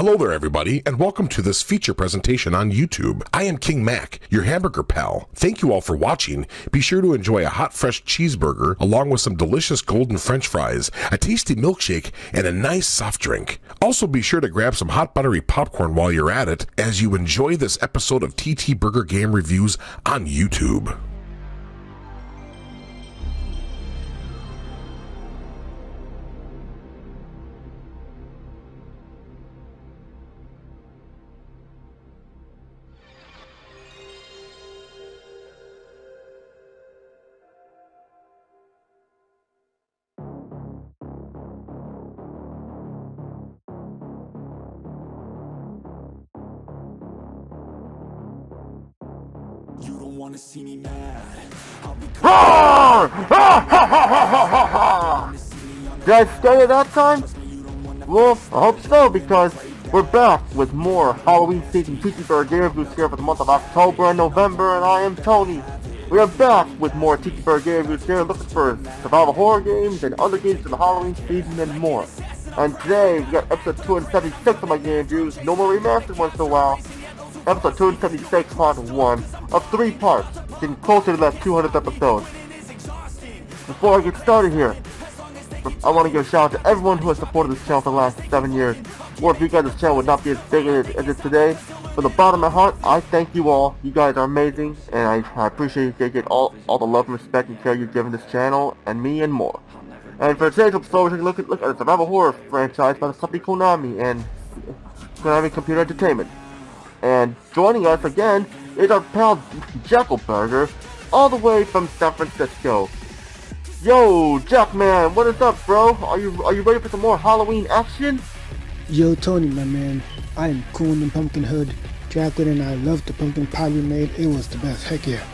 Hello there everybody, and welcome to this feature presentation on YouTube. I am King Mac, your hamburger pal. Thank you all for watching. Be sure to enjoy a hot fresh cheeseburger along with some delicious golden french fries, a tasty milkshake, and a nice soft drink. Also be sure to grab some hot buttery popcorn while you're at it as you enjoy this episode of TTBurger Game Reviews on YouTube. You don't wanna see me mad. Roar! Did I stay at that time? Well, I hope so, because we're back with more Halloween season TTBurger Game Reviews here for the month of October and November, and I am Tony. We are back with more TTBurger Game Reviews here, looking for survival horror games and other games for the Halloween season and more. And today, we got episode 276 of my game reviews, no more remastered once in a while. Episode 276, part 1 of 3 parts, getting closer to that 200th episode. Before I get started here, I want to give a shout out to everyone who has supported this channel for the last 7 years. Or if you guys, this channel would not be as big as it is today. From the bottom of my heart, I thank you all. You guys are amazing, and I appreciate you getting all the love and respect and care you've given this channel, and me, and more. And for today's episode, we're going to look at a survival horror franchise by the company Konami and Konami Computer Entertainment. And joining us again is our pal TTBurger, all the way from San Francisco. Yo, Jack man, what is up, bro? Are you ready for some more Halloween action? Yo, Tony, my man. I am cool in the pumpkin hood. Jacqueline and I loved the pumpkin pie you made. It was the best. Heck yeah.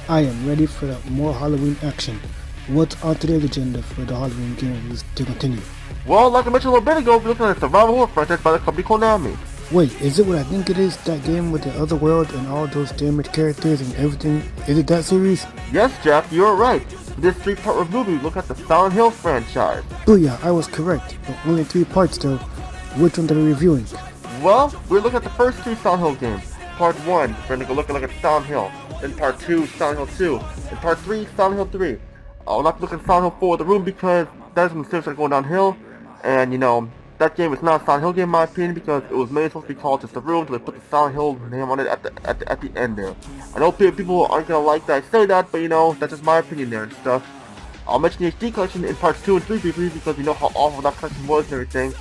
I am ready for more Halloween action. What's on today's agenda for the Halloween game reviews to continue? Well, like I mentioned a little bit ago, we're looking at a survival horror franchise by the company Konami. Wait, is it what I think it is? That game with the other world and all those damaged characters and everything? Is it that series? Yes, Jack, you're right. In this 3-part review, we look at the Silent Hill franchise. Booyah, I was correct. But only 3 parts though. Which one are we reviewing? Well, we're looking at the first 2 Silent Hill games. Part 1, we're going to go look at Silent Hill. Then Part 2, Silent Hill 2. And Part 3, Silent Hill 3. I'll not look at Silent Hill 4 The Room because that is when the series started going downhill. And, you know, that game is not a Silent Hill game in my opinion because it was mainly supposed to be called just The Room, so they put the Silent Hill name on it at the end there. I know people aren't going to like that I say that, but you know, that's just my opinion there and stuff. I'll mention the HD collection in parts 2 and 3 briefly because you know how awful that collection was and everything.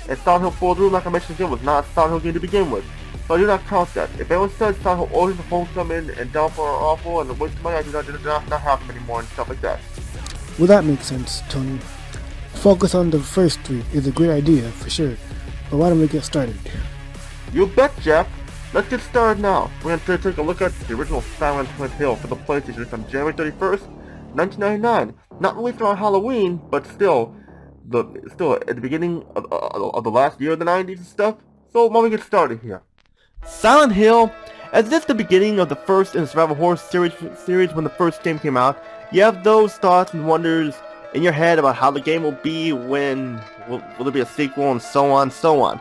And Silent Hill 4 The Room, like I mentioned again, was not a Silent Hill game to begin with. So I do not count that. If anyone says Silent Hill Origins of Homecoming and Downfall are awful and a waste of money, I do not have them anymore and stuff like that. Well, that makes sense, Tony. Focus on the first 3 is a great idea, for sure. But why don't we get started? You bet, Jeff. Let's get started now. We're going to take a look at the original Silent Hill for the PlayStation on January 31st, 1999. Not released around Halloween, but still at the beginning of the last year of the 90s and stuff. So why don't we get started here? Silent Hill, as this is the beginning of the first in the survival horror series when the first game came out, you have those thoughts and wonders in your head about how the game will be when, will there be a sequel and so on and so on.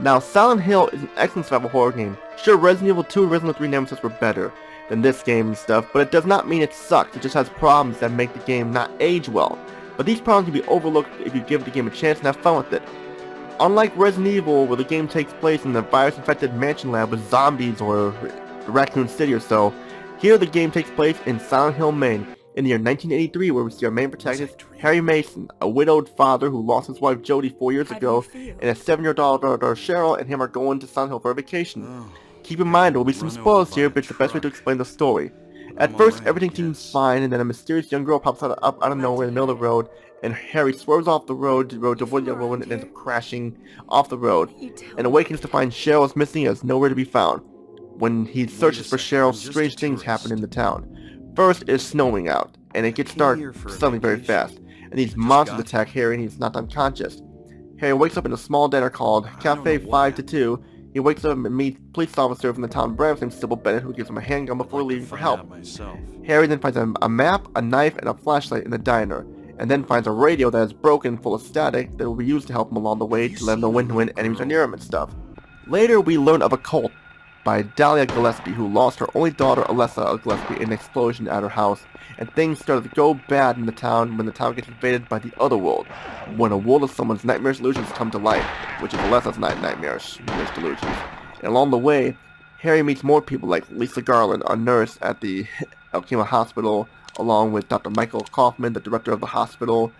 Now, Silent Hill is an excellent survival horror game. Sure, Resident Evil 2 and Resident Evil 3 Nemesis were better than this game and stuff, but it does not mean it sucks. It just has problems that make the game not age well. But these problems can be overlooked if you give the game a chance and have fun with it. Unlike Resident Evil, where the game takes place in the virus-infected mansion lab with zombies or Raccoon City or so, here the game takes place in Silent Hill, Maine, in the year 1983, where we see our main protagonist, Harry Mason, a widowed father who lost his wife Jody 4 years ago, and a 7-year-old daughter Cheryl and him are going to Silent Hill for a vacation. Keep in mind there will be some spoilers here, but it's the best way to explain the story. At first, everything seems fine, and then a mysterious young girl pops up out of nowhere in the middle of the road, and Harry swerves off the road to avoid the woman and ends up crashing off the road, and awakens to find Cheryl is missing and is nowhere to be found. When he searches for Cheryl, strange things happen in the town. First, it's snowing out, and it gets dark suddenly very fast, and these monsters attack Harry and he's knocked unconscious. Harry wakes up in a small diner called Cafe 5 to 2. He wakes up and meets a police officer from the town of Brams named Sybil Bennett, who gives him a handgun before leaving for help. Harry then finds a map, a knife, and a flashlight in the diner, and and then finds a radio that is broken full of static that will be used to help him along the way to let him know when enemies are near him and stuff. Later, we learn of a cult by Dahlia Gillespie, who lost her only daughter Alessa Gillespie in an explosion at her house, and things started to go bad in the town when the town gets invaded by the other world, when a world of someone's nightmarish delusions come to life, which is Alessa's nightmarish delusions. And along the way, Harry meets more people like Lisa Garland, a nurse at the Alkema Hospital, along with Dr. Michael Kaufman, the director of the hospital.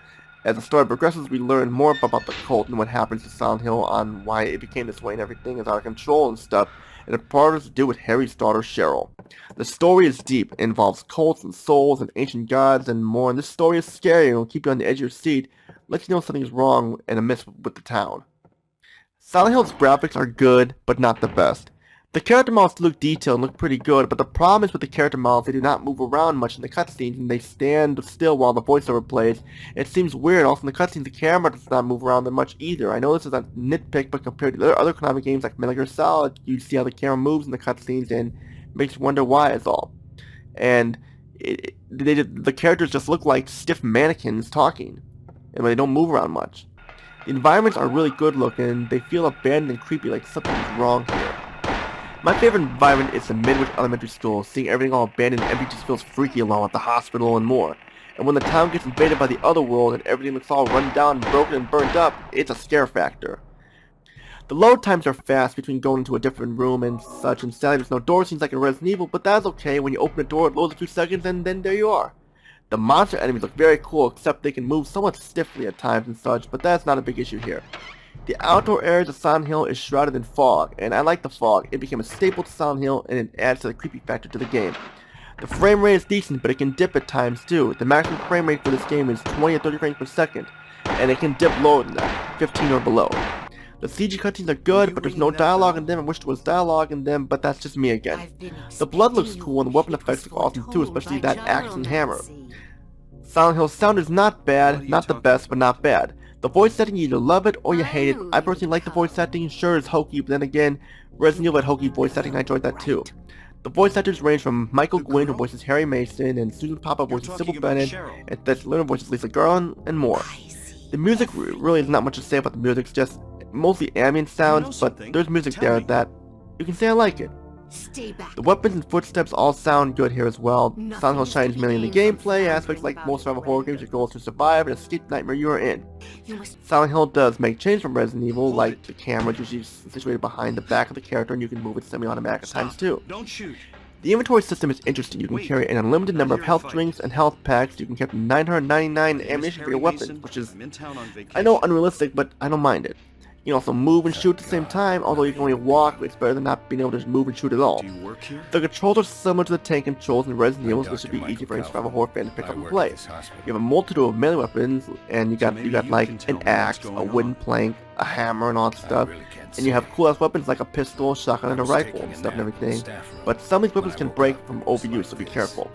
As the story progresses, we learn more about the cult and what happens to Silent Hill, on why it became this way and everything is out of control and stuff, and it part has to do with Harry's daughter Cheryl. The story is deep, it involves cults and souls and ancient gods and more, and this story is scary and will keep you on the edge of your seat, lets you know something is wrong and amiss with the town. Silent Hill's graphics are good, but not the best. The character models look detailed and look pretty good, but the problem is with the character models, they do not move around much in the cutscenes, and they stand still while the voiceover plays. It seems weird. Also in the cutscenes, the camera does not move around that much either. I know this is a nitpick, but compared to the other Konami games like Metal Gear Solid, you see how the camera moves in the cutscenes and makes you wonder why is all. And the characters just look like stiff mannequins talking, and they don't move around much. The environments are really good looking. They feel abandoned and creepy, like something's wrong here. My favorite environment is the Midwich Elementary School. Seeing everything all abandoned and empty just feels freaky, along with the hospital and more. And when the town gets invaded by the other world and everything looks all run down, broken, and burnt up, it's a scare factor. The load times are fast between going into a different room and such, and sadly there's no door scenes like in Resident Evil, but that's okay. When you open the door, it loads a few seconds, and then there you are. The monster enemies look very cool, except they can move somewhat stiffly at times and such, but that's not a big issue here. The outdoor areas of Silent Hill is shrouded in fog, and I like the fog. It became a staple to Silent Hill, and it adds to the creepy factor to the game. The frame rate is decent, but it can dip at times too. The maximum frame rate for this game is 20 or 30 frames per second, and it can dip lower than that, 15 or below. The CG cutscenes are good, but there's no dialogue in them. I wish there was dialogue in them, but that's just me again. The blood looks cool, and the weapon effects look awesome too, especially that axe and hammer. Silent Hill's sound is not bad, not the best, but not bad. The voice setting, you either love it or you hate it. I personally like the voice setting. Sure, it's hokey, but then again, Resident Evil had hokey voice setting, and I enjoyed that too. The voice actors range from Michael Gwynn, who voices Harry Mason, and Susan Papa voices Sybil Bennett, and Tess Lerner voices Lisa Garland, and more. The music really is not much to say about the music. It's just mostly ambient sounds, but there's music there that you can say I like it. The weapons and footsteps all sound good here as well. Silent Hill shines mainly in the gameplay aspects. Like most survival horror games, your goal is to survive and escape the nightmare you are in. Silent Hill does make changes from Resident Evil, like the camera is usually situated behind the back of the character and you can move it semi-automatic at times too. The inventory system is interesting. You can carry an unlimited number of health drinks and health packs. You can carry 999 ammunition for your weapons, which is, I know, unrealistic, but I don't mind it. You can also move and shoot at the same time, although you can only walk, but it's better than not being able to just move and shoot at all. The controls are similar to the tank controls in Resident Evil, so this should be easy for any survival horror fan to pick up and play. You have a multitude of melee weapons, and you got like an axe, a wooden plank, a hammer, and all that stuff. And you have cool ass weapons like a pistol, shotgun, and a rifle and stuff and everything. But some of these weapons can break from overuse, so be careful.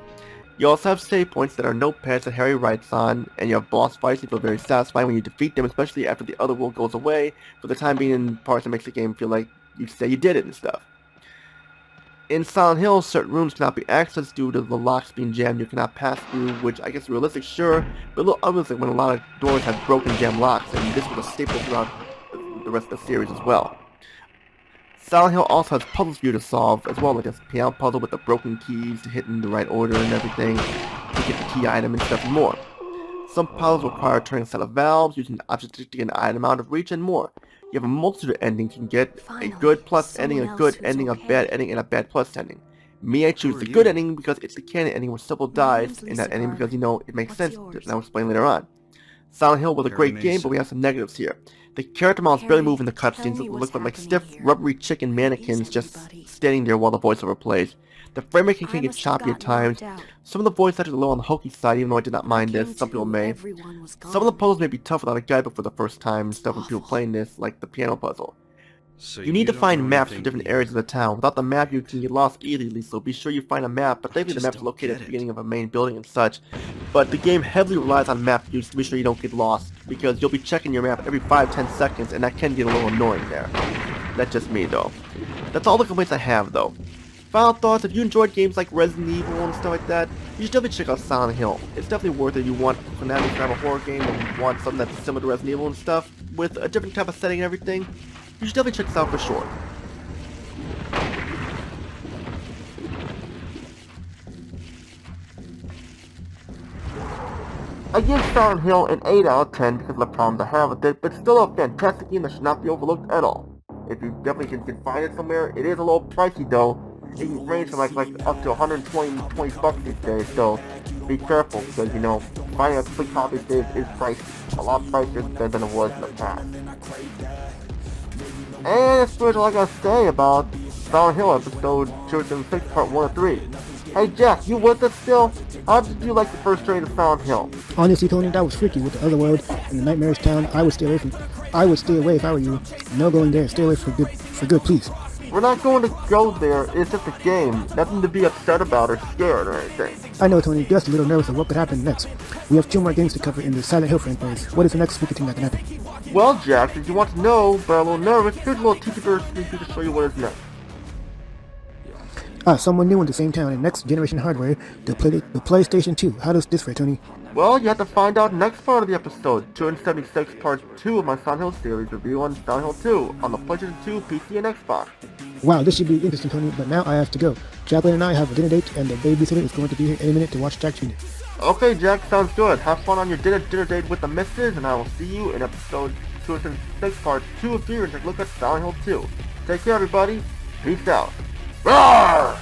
You also have save points that are notepads that Harry writes on, and you have boss fights that feel very satisfying when you defeat them, especially after the other world goes away, for the time being in parts that makes the game feel like you say you did it and stuff. In Silent Hill, certain rooms cannot be accessed due to the locks being jammed you cannot pass through, which I guess is realistic, sure, but a little unrealistic when a lot of doors have broken jam locks, and this was a staple throughout the rest of the series as well. Silent Hill also has puzzles for you to solve, as well, like a piano puzzle with the broken keys to hit in the right order and everything, to get the key item and stuff and more. Some puzzles require turning a set of valves, using an object to get an item out of reach, and more. You have a multitude of endings. You can get a good plus ending, a good ending, a bad ending, and a bad plus ending. Me, I choose the good ending because it's the canon ending where Sybil dies in that ending because, you know, it makes sense, and I'll explain later on. Silent Hill was a great game, but we have some negatives here. The character models barely move in the cutscenes, look like stiff, rubbery chicken mannequins just standing there while the voiceover plays. The frame rate can get choppy at times. Some of the voice actors are low on the hokey side, even though I did not mind this. Some people may. Some of the puzzles may be tough without a guidebook for the first time and stuff when people playing this, like the piano puzzle. You need to find maps for different areas of the town. Without the map, you can get lost easily, so be sure you find a map, but thankfully the map is located at the beginning of a main building and such. But the game heavily relies on map use to be sure you don't get lost, because you'll be checking your map every 5-10 seconds, and that can get a little annoying there. That's just me, though. That's all the complaints I have, though. Final thoughts, if you enjoyed games like Resident Evil and stuff like that, you should definitely check out Silent Hill. It's definitely worth it if you want Konami to have a horror game and you want something that's similar to Resident Evil and stuff, with a different type of setting and everything. You should definitely check this out for sure. I give Silent Hill an 8 out of 10 because of the problems I have with it, but still a fantastic game that should not be overlooked at all. If you definitely can find it somewhere, it is a little pricey though. It can range from like up to 120 bucks these days, so be careful because you know, finding a complete copy these days is pricey. A lot pricier than it was in the past. And that's pretty much all I gotta say about Silent Hill episode 206 part 1 of 3. Hey Jack, you with us still? How did you like the first trailer of Silent Hill? Honestly, Tony, that was freaky with the other world and the nightmarish town. I would stay away if I were you. No going there. Stay away for good, please. We're not going to go there. It's just a game. Nothing to be upset about or scared or anything. I know, Tony, just a little nervous of what could happen next. We have 2 more games to cover in the Silent Hill franchise. What is the next spooky thing that can happen? Well, Jack, if you want to know, but I'm a little nervous, here's a little TTBurger sneak peek to show you what is next. Someone new in the same town and next generation hardware, the PlayStation 2. How does this fare, Tony? Well, you have to find out next part of the episode, 276 part 2 of my Silent Hill series review on Silent Hill 2 on the PlayStation 2, PC, and Xbox. Wow, this should be interesting, Tony, but now I have to go. Jacqueline and I have a dinner date, and the babysitter is going to be here any minute to watch Jack Jr. Okay, Jack, sounds good. Have fun on your dinner date with the missus, and I will see you in episode 276 part 2 of Fear and take a look at Silent Hill 2. Take care, everybody. Peace out. Roar!